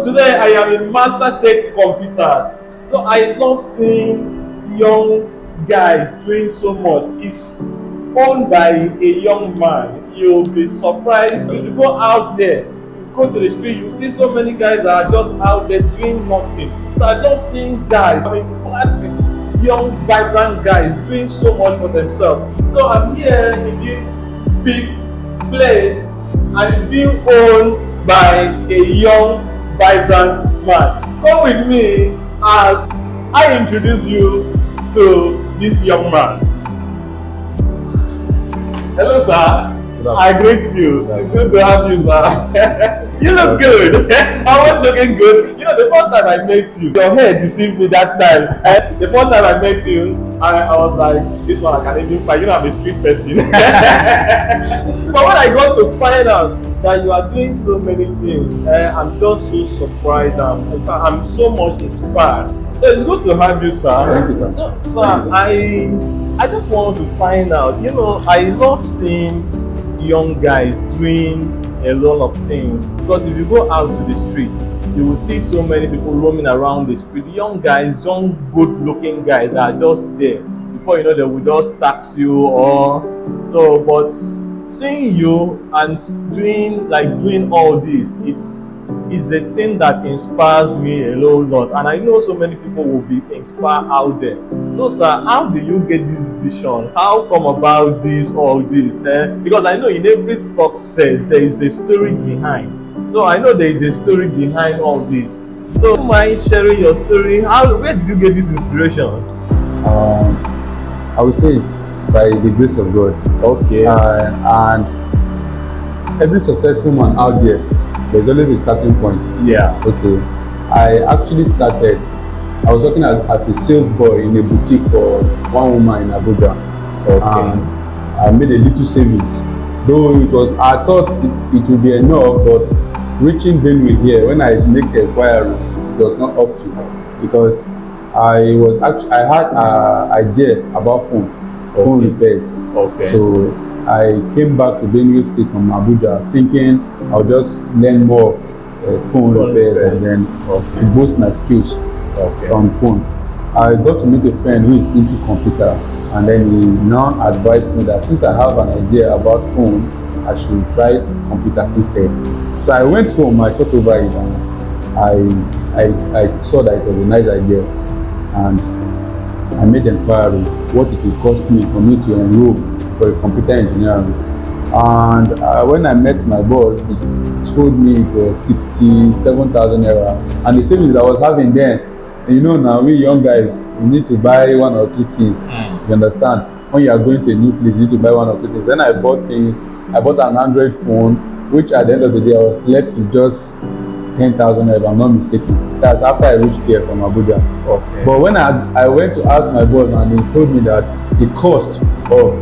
Today I am in Master Tech Computers. So I love seeing young guys doing so much. It's owned by a young man. You'll be surprised if you go out there, you go to the street, you see so many guys that are just out there doing nothing. So I love seeing guys. I'm inspired with young, vibrant guys doing so much for themselves. So I'm here in this big place and it's being owned by a young, vibrant man. Come with me as I introduce you to this young man. Hello, sir. I greet you. It's good to have you, sir. You look good. I was looking good. You know, the first time I met you, your hair deceived me that time. And the first time I met you, I was like, this one I can even find. You know, I'm a street person. But when I got to find out that you are doing so many things, I'm just so surprised. In fact, I'm so much inspired. So it's good to have you, sir. Thank you, sir. So, sir, I just want to find out. You know, I love seeing young guys doing a lot of things, because if you go out to the street, you will see so many people roaming around the street. Young guys, young, good-looking guys are just there. Before you know, they will just tax you or so. But seeing you and doing all this, it's a thing that inspires me a whole lot, and I know so many people will be inspired out there. So, sir, how do you get this vision? How come about all this? Because I know in every success there is a story behind. So I know there is a story behind all this. So, do you mind sharing your story? Where did you get this inspiration? I would say it's by the grace of God. Okay. And every successful man out there, there's always a starting point. Yeah. Okay. I actually started, I was working as a sales boy in a boutique for one woman in Abuja. Okay. And I made a little savings. Though I thought it would be enough, but reaching Benue here, when I make the inquiry, it was not up to, because I had an idea about phone repairs. Okay. So I came back to Benue State from Abuja thinking I'll just learn more of phone repairs and then to boost my skills on phone. I got to meet a friend who is into computer, and then he now advised me that since I have an idea about phone, I should try computer instead. So I went home, I thought over it, and I saw that it was a nice idea, and I made inquiry what it would cost me for me to enroll for a computer engineering. And when I met my boss, he told me it was 67,000 naira, and the savings I was having then, you know, now we young guys, we need to buy one or two things. You understand? When you are going to a new place, you need to buy one or two things. Then I bought an Android phone, which at the end of the day I was left with just 10,000 if I'm not mistaken. That's after I reached here from Abuja. Okay. But when I went to ask my boss, and he told me that the cost of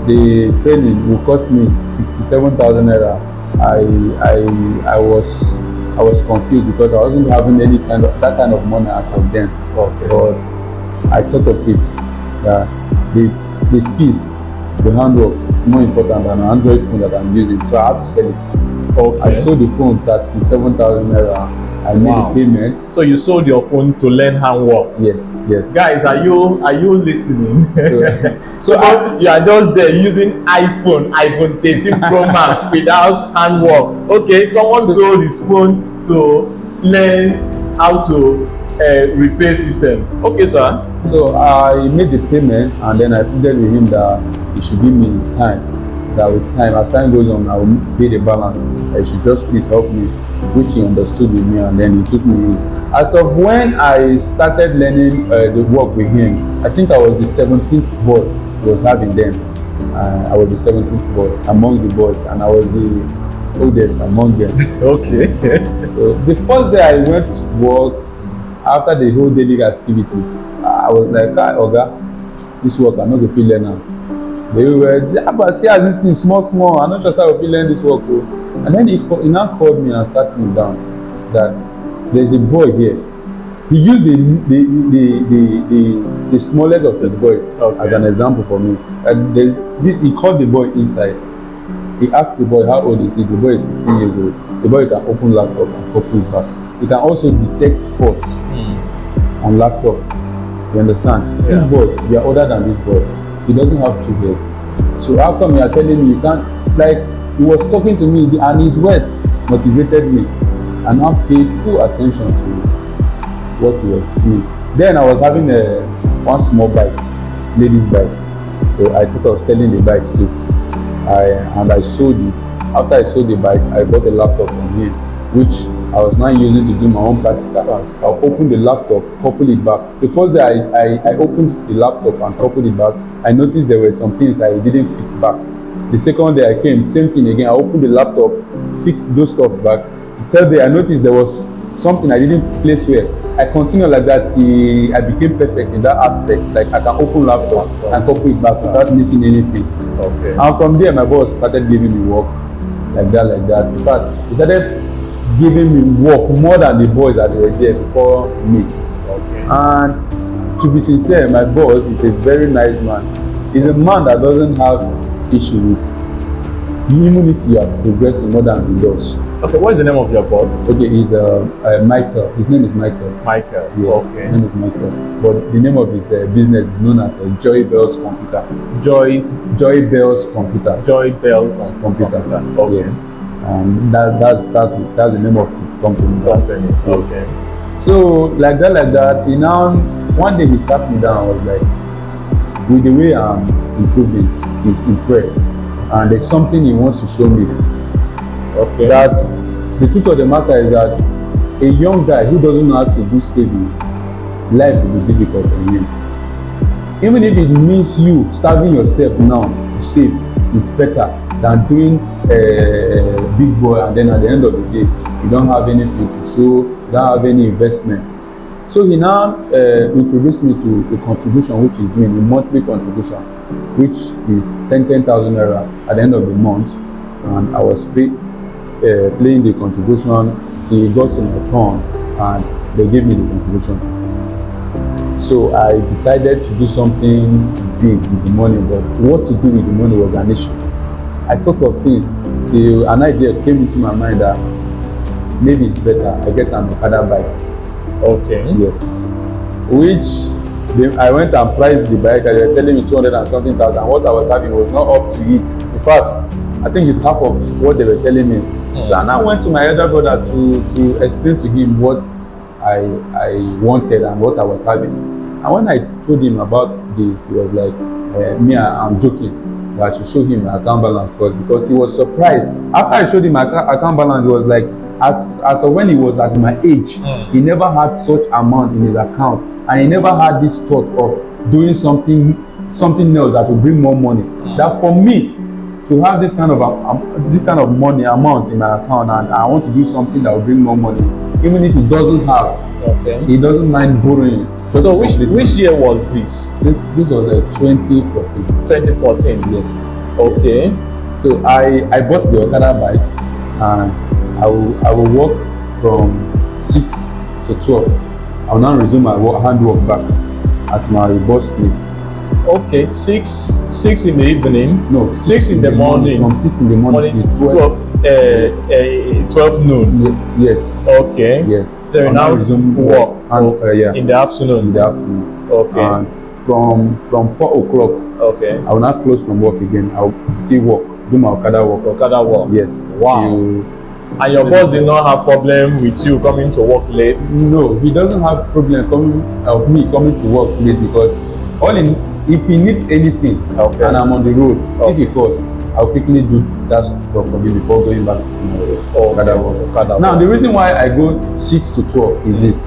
the training will cost me 67,000 naira, I was confused, because I wasn't having that kind of money as of then. Okay. But I thought of it that the skills, the handwork is more important than an Android phone that I'm using, so I have to sell it. Okay. I sold the phone 37,000 naira. I made a payment. So you sold your phone to learn handwork? Yes. Guys, are you listening? So you are just there using iPhone 13 Pro Max without handwork. Okay, someone sold his phone to learn how to repair system. Okay, sir. So I made the payment, and then I pleaded with him that he should give me time. That with time, as time goes on, I will pay the balance. He should just please help me, which he understood with me, and then he took me in. As of when I started learning the work with him, I think I was the 17th boy he was having then. I was the 17th boy among the boys, and I was the oldest among them. Okay. So the first day I went to work, after the whole daily activities, I was like, Oga, this work I'm not going to learn now. They were, but see as this thing small, I'm not sure how I will learn this work. And then he now called me and sat me down that there's a boy here. He used the smallest of his boys as an example for me. And he called the boy inside. He asked the boy how old is he. The boy is 15 years old. The boy can open laptop and copy it back. He can also detect faults on laptops. You understand? Yeah. This boy, you are older than this boy. He doesn't have 2 head. So how come you are telling me you can't? Like, he was talking to me and his words motivated me, and I paid full attention to what he was doing. Then I was having one small bike, ladies bike. So I thought of selling the bike too. I sold it. After I sold the bike, I bought a laptop from him, which I was now using to do my own practical. I'll open the laptop, couple it back. The first day I opened the laptop and coupled it back, I noticed there were some things I didn't fix back. The second day I came, same thing again. I opened the laptop, fixed those stuffs back. The third day I noticed there was something I didn't place well. I continued like that till I became perfect in that aspect. Like I can open laptop and couple it back without missing anything. Okay. And from there, my boss started giving me work like that. In fact, he started giving me work more than the boys that were there before me. Okay. And to be sincere, my boss is a very nice man. He's a man that doesn't have issue with, even if you are progressing more than he does. Okay, what is the name of your boss? Okay, he's Michael. His name is Michael. Michael. Yes, Okay. his name is Michael. But the name of his business is known as Joy Bell's Computer. Joy Bell's Computer. Joy Bell's Computer. Okay. Yes. That's the name of his company. Company. Yes. Okay. So like that, one day he sat me down. I was like, with the way I'm improving, he's impressed, and there's something he wants to show me. Okay. That the truth of the matter is that a young guy who doesn't know how to do savings, life will be difficult for him. Even if it means you starving yourself now to save, it's better than doing a big boy and then at the end of the day you don't have anything to show, you don't have any investment. So he now introduced me to a contribution which he's doing, a monthly contribution, which is 10,000 naira at the end of the month, and I was playing the contribution till it got to my turn and they gave me the contribution. So I decided to do something big with the money, but what to do with the money was an issue. I thought of things till an idea came into my mind that maybe it's better I get an Okada bike. Okay. Yes. I went and priced the bike and they were telling me 200 and something thousand. What I was having was not up to it. In fact, I think it's half of what they were telling me. So I now went to my elder brother to explain to him what I wanted and what I was having. And when I told him about this, he was like, I'm joking. But I should show him my account balance first, because he was surprised. After I showed him my account balance, he was like, as of when he was at my age, he never had such amount in his account, and he never had this thought of doing something else that will bring more money. That for me to have this kind of money amount in my account, and I want to do something that will bring more money, even if he doesn't have, he doesn't mind borrowing. So which year was this? This was 2014. 2014. Yes. Okay. So I bought the Okada bike, and I will work from 6 to 12. I will now resume my handwork back at my boss place. Okay, 6 in the evening. No, 6 in the morning. From 6 in the morning to 12 noon. Yes. Okay. Yes. So you now resume work. Yeah. In the afternoon. In the afternoon. Okay. And from 4 o'clock. Okay. I will not close from work again. I will still work, do my Okada work. Okada work. Yes. Wow. And your boss did not have problem with you coming to work late? No, he doesn't have problem of me coming to work late, because if he needs anything and I'm on the road, if he calls, I'll quickly do that stuff for him before going back to my Okada work. Now, the reason why I go 6 to 12 is this: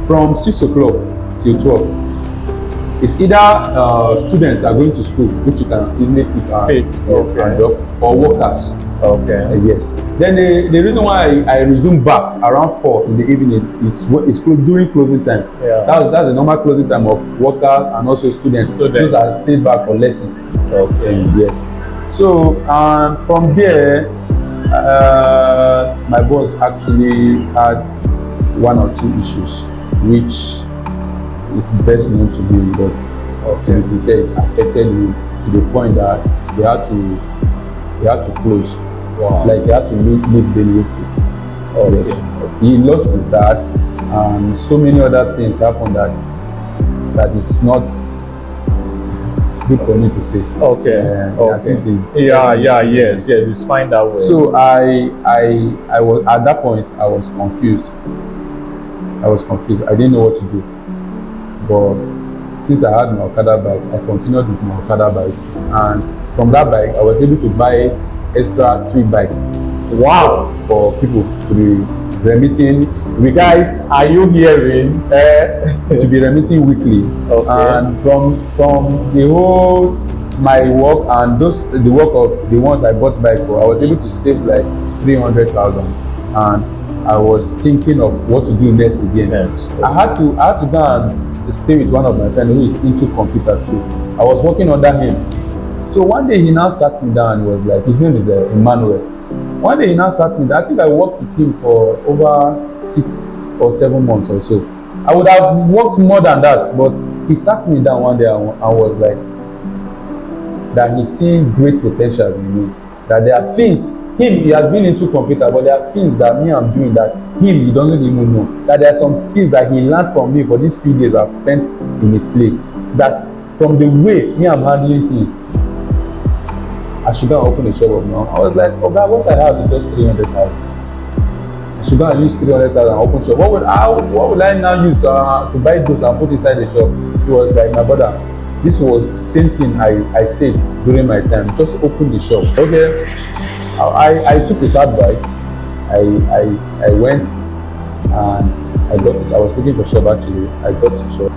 from 6 o'clock till 12, it's either students are going to school, which you can easily pick and drop, or workers. Okay. Yes. Then the reason why I resume back around 4 in the evening is during closing time. Yeah. That's the normal closing time of workers and also students. Those are stayed back for lesson. Okay. Yes. So from there, my boss actually had 1 or 2 issues, which is best known to me, but he said it affected me to the point that they had to he had to close. Wow. Like he had to leave Benue State. Okay. Yes. He lost his dad, and so many other things happened that is not good for me to say. Okay. I think it's yes. It's fine that way. so I was at that point I was confused. I didn't know what to do. But since I had my Okada bike, I continued with my Okada bike, and from that bike I was able to buy extra 3 bikes. Wow. For people to be remitting. Guys, are you hearing? To be remitting weekly. Okay. And from the whole my work and the work of the ones I bought bike for, I was able to save like 300,000, and I was thinking of what to do next again. Yes. I had to go and stay with one of my friends who is into computer too. I was working under him. So one day he now sat me down and was like, his name is Emmanuel. One day he now sat me down. I think I worked with him for over 6 or 7 months or so. I would have worked more than that, but he sat me down one day and was like, that he's seeing great potential in me. That there are things, he has been into computer, but there are things that me I'm doing that he doesn't even know. That there are some skills that he learned from me for these few days I've spent in his place. That from the way me I'm handling things, I should go and open a shop of now. I was like, oh God, what I have is just 300,000. I should go and use 300,000 and open shop. What would I now use to buy those and put inside the shop? He was like, my brother, this was the same thing I said during my time. Just open the shop. Okay. I took his advice. I went and I got it. I was looking for shop actually. I got the shop.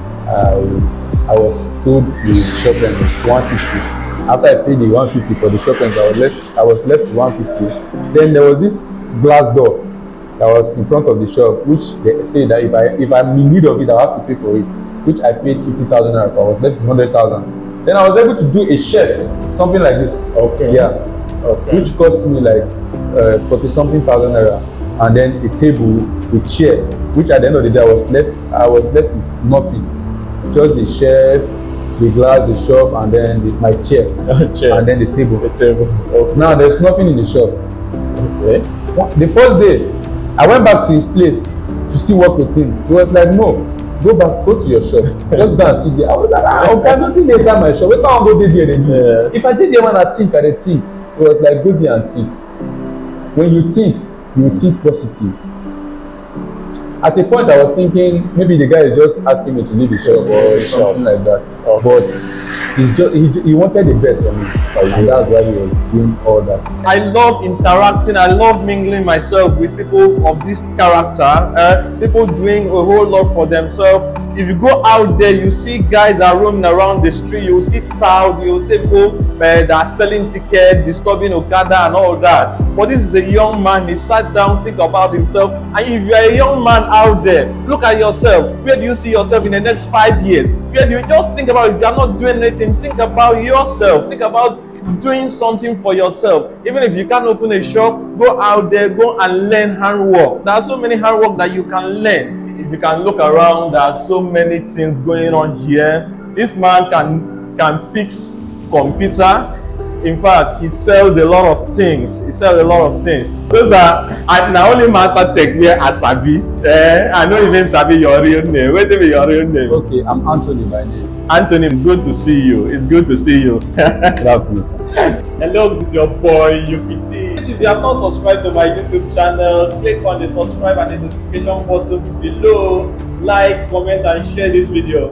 I was told the shop rent was 150. After I paid the 150 for the shop rent, I was left with 150. Then there was this glass door that was in front of the shop, which they say that if I'm in need of it, I have to pay for it. Which I paid 50,000 naira for. I was left with 100,000. Then I was able to do a shelf, something like this. Okay. Yeah. Okay. Which cost me like 40-something thousand naira, and then a table with chair, which at the end of the day I was left with nothing, just the shelf, the glass, the shop, and then my chair, and then the table. Okay. Now there's nothing in the shop. Okay. The first day I went back to his place to see work with him. He was like, no, go to your shop, just go and sit there. I was like, okay, nothing dey inside my shop, wetin I wan go dey there dey do? If I dey there when I think, he was like, go there and think. When you think positive. At a point I was thinking maybe the guy is just asking me to leave the shop or something like that. But he wanted the best for me, and that's why he was doing all that. I love interacting, I love mingling myself with people of this character, people doing a whole lot for themselves. If you go out there, you see guys are roaming around the street, you see tout, you see people that are selling tickets, disturbing Okada and all that. But this is a young man, he sat down, think about himself. And if you are a young man out there, look at yourself. Where do you see yourself in the next 5 years? Where do you just think about, if you are not doing anything, think about yourself. Think about doing something for yourself. Even if you can't open a shop, go out there, go and learn handwork. There are so many handwork that you can learn. If you can look around, there are so many things going on here. This man can fix computer. In fact, he sells a lot of things. Those are na only master tech where I sabi. I don't even sabi your real name. What is your real name? Okay, I'm Anthony by name. Anthony, it's good to see you. Hello, this is your boy UPT. If you have not subscribed to my YouTube channel, click on the subscribe and the notification button below. Like, comment and share this video.